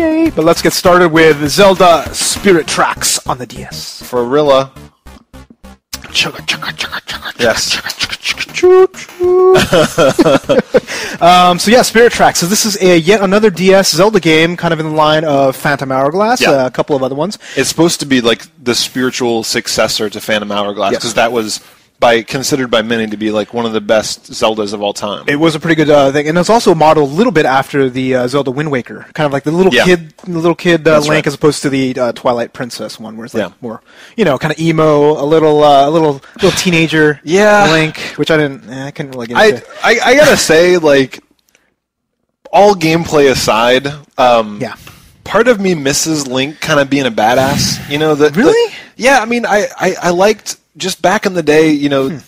Yay! But let's get started with Zelda Spirit Tracks on the DS. For Rilla. Chugga, chugga, chugga, chugga, Yes. chugga, chugga, chugga, choo, choo. So yeah, Spirit Tracks. So this is yet another DS Zelda game, kind of in the line of Phantom Hourglass, Yeah. a couple of other ones. It's supposed to be like the spiritual successor to Phantom Hourglass, Yes. because that was considered by many to be like one of the best Zeldas of all time. It was a pretty good thing, and it's also modeled a little bit after the Zelda Wind Waker, kind of like the little Yeah. kid Link, right. as opposed to the Twilight Princess one, where it's like Yeah. more, kind of emo, a little teenager Link, which I couldn't really get into. I gotta say, like, all gameplay aside, part of me misses Link kind of being a badass. Really? Yeah, I mean, I liked. Just back in the day,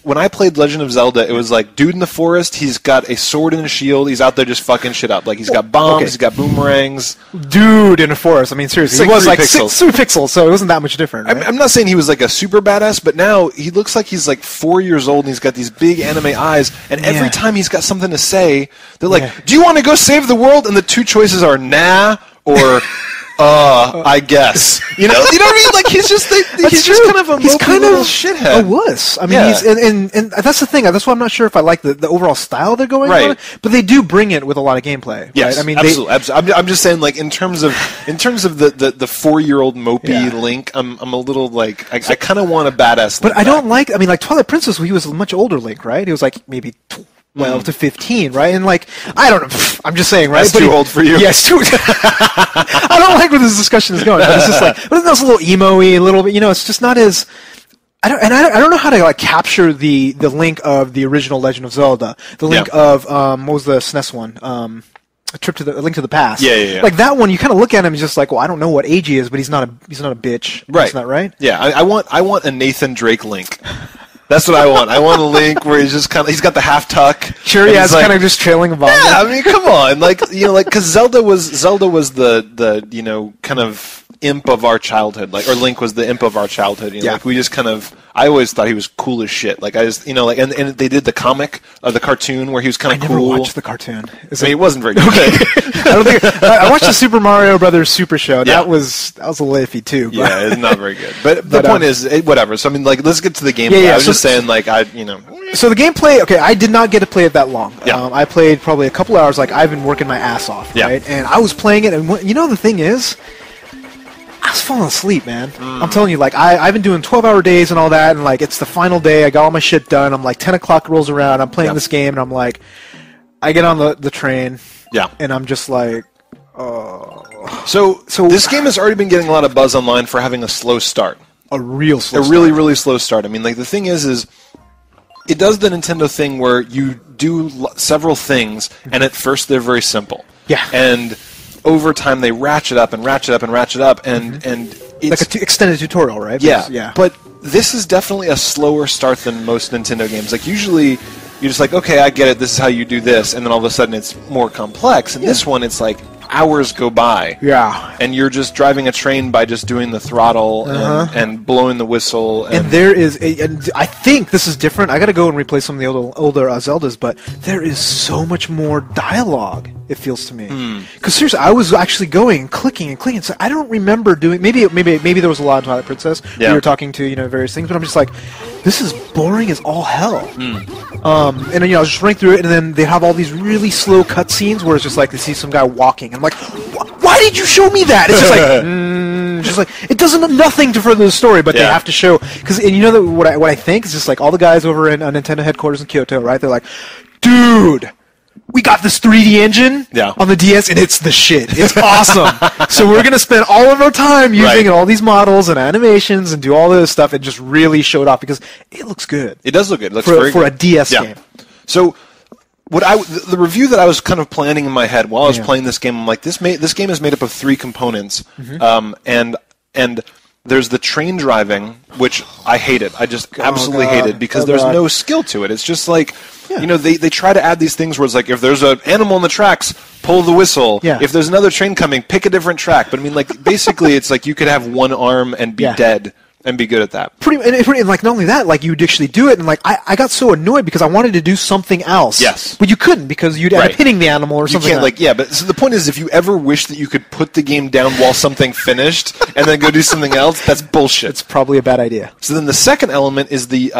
when I played Legend of Zelda, it was like, dude in the forest, he's got a sword and a shield, he's out there just fucking shit up. Like, he's got bombs, he's got boomerangs. Dude in a forest, I mean, seriously, he was like 3 pixels, so it wasn't that much different, right? I'm not saying he was like a super badass, but now he looks like he's like 4 years old and he's got these big anime eyes, and every time he's got something to say, they're like, do you want to go save the world? And the two choices are nah or... I guess. You know what I mean? Like, he's just just kind of a little shithead. A wuss. I mean, he's and that's the thing. That's why I'm not sure if I like the overall style they're going on. But they do bring it with a lot of gameplay. Yes, right? I mean, absolutely. I'm just saying, like, in terms of the 4-year-old mopey Link, I'm a little like I kind of want a badass Link. But I don't like. I mean, like Twilight Princess, he was a much older Link, right? He was like maybe 12 to 15, right? And like, I don't know. I'm just saying, right? That's too old for you. Yes, too. I don't like where this discussion is going. But it's just like, but it's a little emo-y, a little bit. It's just not as. I don't know how to like capture the Link of the original Legend of Zelda, the Link of what was the SNES one? A Link to the Past. Yeah. Like that one, you kind of look at him, he's just like, well, I don't know what age he is, but he's not a bitch. Right. Isn't that right? Yeah, I want a Nathan Drake Link. That's what I want. I want a Link where he's just he's got the half tuck. Sure, yeah, it's kind of just trailing a bomb. Yeah, I mean, come on, because Zelda was the kind of imp of our childhood, or Link was the imp of our childhood. Like we just kind of. I always thought he was cool as shit. Like I just, and they did the comic, the cartoon where he was kind of cool. I never watched the cartoon. It wasn't very good. I don't think I watched the Super Mario Brothers Super Show. Yeah. That was a little iffy too. But. Yeah, it's not very good. But the point is, whatever. So I mean, like, let's get to the gameplay. I was just saying, like, So the gameplay, okay, I did not get to play it that long. Yeah. I played probably a couple hours. Like I've been working my ass off, right? And I was playing it, and the thing is. I was falling asleep, man. I'm telling you, like, I've been doing 12-hour days and all that, and, like, it's the final day. I got all my shit done. I'm, like, 10 o'clock rolls around. I'm playing this game, and I'm, like, I get on the train. Yeah. And I'm just, like, oh. So this game has already been getting a lot of buzz online for having a slow start. A real slow start. A really, really slow start. I mean, like, the thing is it does the Nintendo thing where you do several things, and at first they're very simple. Yeah. And over time, they ratchet up and ratchet up and ratchet up, and it's like an extended tutorial, right? Yeah. But this is definitely a slower start than most Nintendo games. Like, usually, you're just like, okay, I get it, this is how you do this, and then all of a sudden it's more complex. And this one, it's like, hours go by. Yeah. And you're just driving a train by just doing the throttle and blowing the whistle. And there is, and I think this is different. I got to go and replay some of the older Zeldas, but there is so much more dialogue. It feels to me. Because seriously, I was actually clicking and clicking. So I don't remember doing. Maybe there was a lot of Twilight Princess. Yeah. We were talking to various things, but I'm just like, this is boring as all hell. And then, I was just running through it, and then they have all these really slow cutscenes where it's just like they see some guy walking, and I'm like, why did you show me that? It's just like it doesn't nothing to further the story, but they have to show because what I think is just like all the guys over in Nintendo headquarters in Kyoto, right? They're like, dude. We got this 3D engine on the DS, and it's the shit. It's awesome. So we're going to spend all of our time using all these models and animations and do all this stuff and just really show it off because it looks good. It does look good. It looks for a DS game. So the review that I was kind of planning in my head while I was playing this game, I'm like, this game is made up of 3 components, and there's the train driving, which I hated. I just absolutely hated because there's no skill to it. It's just like, they try to add these things where it's like, if there's an animal in the tracks, pull the whistle. Yeah. If there's another train coming, pick a different track. But I mean, like, basically it's like you could have one arm and be dead and be good at that. And like, not only that, like, you would actually do it, and like, I got so annoyed because I wanted to do something else. Yes. But you couldn't because you'd end up hitting the animal or something. You can't, like, yeah, but so the point is, if you ever wish that you could put the game down while something finished and then go do something else, that's bullshit. It's probably a bad idea. So then the second element is the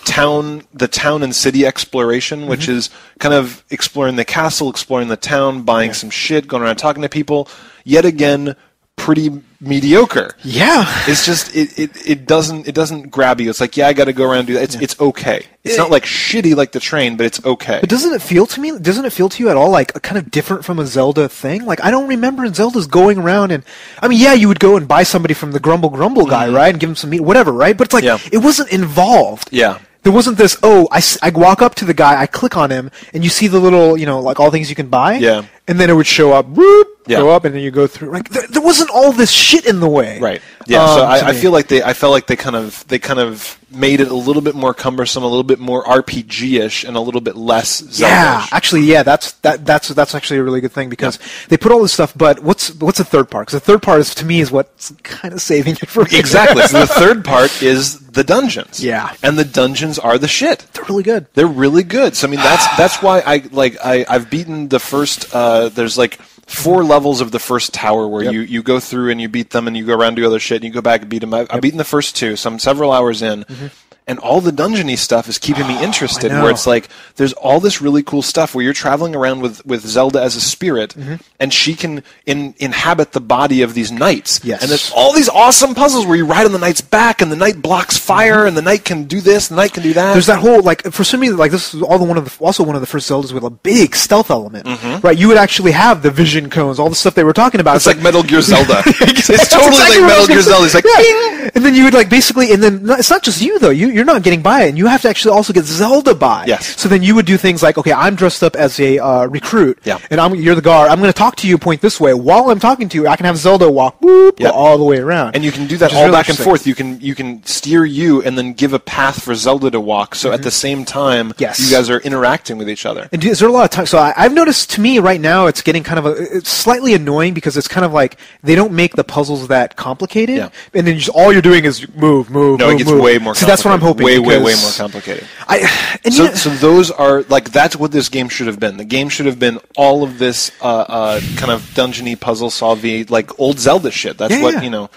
town and city exploration, which is kind of exploring the castle, exploring the town, buying some shit, going around talking to people. Yet again, pretty mediocre. Yeah. It's just it doesn't grab you. It's like, yeah, I got to go around and do that. It's okay. It's not like shitty like the train, but it's okay. But doesn't it feel to you at all like kind of different from a Zelda thing? Like, I don't remember in Zelda's going around and, I mean, yeah, you would go and buy somebody from the Grumble guy, right? And give him some meat, whatever, right? But it's like, it wasn't involved. Yeah. There wasn't this, I walk up to the guy, I click on him, and you see the little, like all things you can buy. Yeah. And then it would show up, whoop, go up, and then you go through. Like, there wasn't all this shit in the way. Right. Yeah. So I felt like they kind of made it a little bit more cumbersome, a little bit more RPG-ish, and a little bit less Zelda-ish. Yeah, actually, that's actually a really good thing because they put all this stuff. But what's the third part? Because the third part is what's kind of saving it for me. Exactly. So the third part is the dungeons. Yeah. And the dungeons are the shit. They're really good. They're really good. So I mean, that's why I've beaten the first. There's like 4 levels of the first tower where you go through and you beat them and you go around and do other shit and you go back and beat them. I've beaten the first 2, so I'm several hours in. And all the dungeon-y stuff is keeping me interested, where it's like, there's all this really cool stuff where you're traveling around with Zelda as a spirit, and she can inhabit the body of these knights. Yes. And there's all these awesome puzzles where you ride on the knight's back, and the knight blocks fire, and the knight can do this, and the knight can do that. There's that whole, like, for some reason, like, this is also one of the first Zeldas with a big stealth element, right? You would actually have the vision cones, all the stuff they were talking about. It's like Metal Gear Zelda. It's totally exactly like Metal Gear Zelda. It's like, bing! And then you would, like, basically, and then, it's not just you, though. You're not getting by it, and you have to actually also get Zelda by. Yes. So then you would do things like, okay, I'm dressed up as a recruit, and you're the guard. I'm going to talk to you, point this way. While I'm talking to you, I can have Zelda walk go all the way around. And you can do that all really back and forth. You can steer you and then give a path for Zelda to walk. So at the same time, you guys are interacting with each other. And is there a lot of time? So I've noticed, to me right now, it's getting kind of it's slightly annoying because it's kind of like they don't make the puzzles that complicated, and then all you're doing is move. No, it gets way more complicated. So that's what I'm hoping. Way more complicated. So those are, like, that's what this game should have been. The game should have been all of this kind of dungeon-y, puzzle-solvey, like old Zelda shit. That's you know.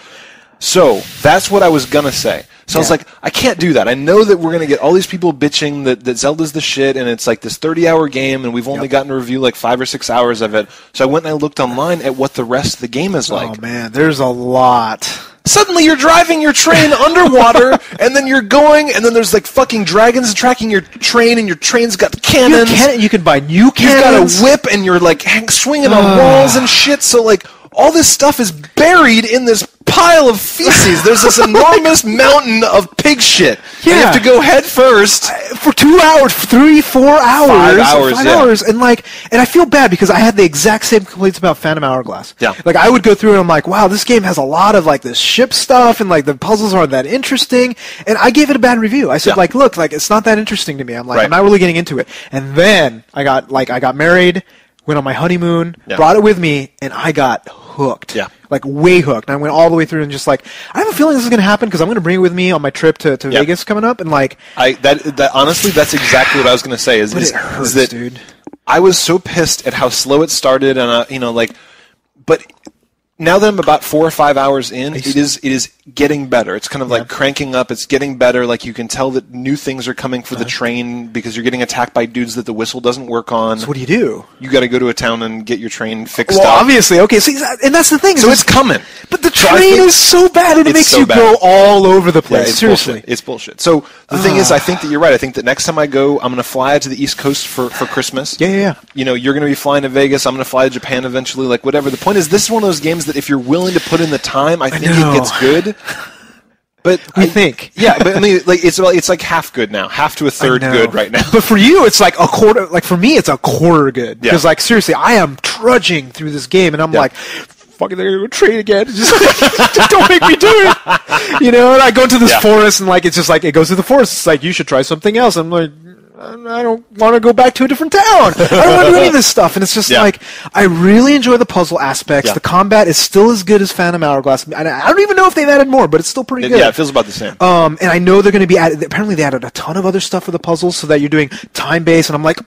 So that's what I was gonna say. So I was like, I can't do that. I know that we're gonna get all these people bitching that Zelda's the shit, and it's like this 30-hour game, and we've only gotten to review like 5 or 6 hours of it. So I went and I looked online at what the rest of the game is like. Oh man, there's a lot. Suddenly you're driving your train underwater, and then you're going, and then there's like fucking dragons tracking your train, and your train's got cannons. You can buy new cannons. You've got a whip, and you're like swinging on walls and shit. So like all this stuff is buried in this pile of feces. There's this enormous mountain of pig shit. Yeah. You have to go head first for 2 hours, 3, 4 hours, 5 hours, and I feel bad because I had the exact same complaints about Phantom Hourglass. Yeah, like I would go through and I'm like, wow, this game has a lot of like this ship stuff and like the puzzles aren't that interesting, and I gave it a bad review. I said like, look, like it's not that interesting to me. I'm like, I'm not really getting into it. And then I got married, went on my honeymoon, brought it with me, and I got hooked. Yeah. Like way hooked. And I went all the way through and just like, I have a feeling this is going to happen because I'm going to bring it with me on my trip to Vegas coming up, and like that honestly, that's exactly what I was going to say. Is it hurts, is that dude. I was so pissed at how slow it started, and but now that I'm about 4 or 5 hours in, it is getting better. It's kind of like cranking up. It's getting better. Like you can tell that new things are coming for the train because you're getting attacked by dudes that the whistle doesn't work on. So what do you do? You got to go to a town and get your train fixed up. Well, obviously. Okay, see, and that's the thing. So it's coming. But the train is so bad, and it makes you go all over the place. Yeah, seriously. Bullshit. It's bullshit. So the thing is, I think that you're right. I think that next time I go, I'm going to fly to the East Coast for Christmas. Yeah. You know, you're going to be flying to Vegas. I'm going to fly to Japan eventually. Like, whatever. The point is, this is one of those games that if you're willing to put in the time, I think it gets good. But I think, but I mean, like it's like half good now, half to a third good right now. But for you, it's like a quarter. Like for me, it's a quarter good because, like, seriously, I am trudging through this game, and I'm like, fucking, they're gonna go train again. Just don't make me do it. You know, and I go into this forest, and like it's just like it goes to the forest. It's like you should try something else. I'm like, I don't want to go back to a different town. I don't want to do any of this stuff. And it's just like, I really enjoy the puzzle aspects. Yeah. The combat is still as good as Phantom Hourglass. And I don't even know if they've added more, but it's still pretty good. Yeah, it feels about the same. And I know they're going to be added. Apparently, they added a ton of other stuff for the puzzles so that you're doing time-based. And I'm like,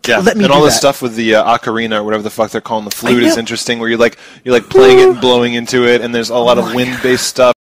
let me and do all that. this stuff with the ocarina or whatever the fuck they're calling the flute is interesting, where you're like playing it and blowing into it, and there's a lot of wind-based stuff.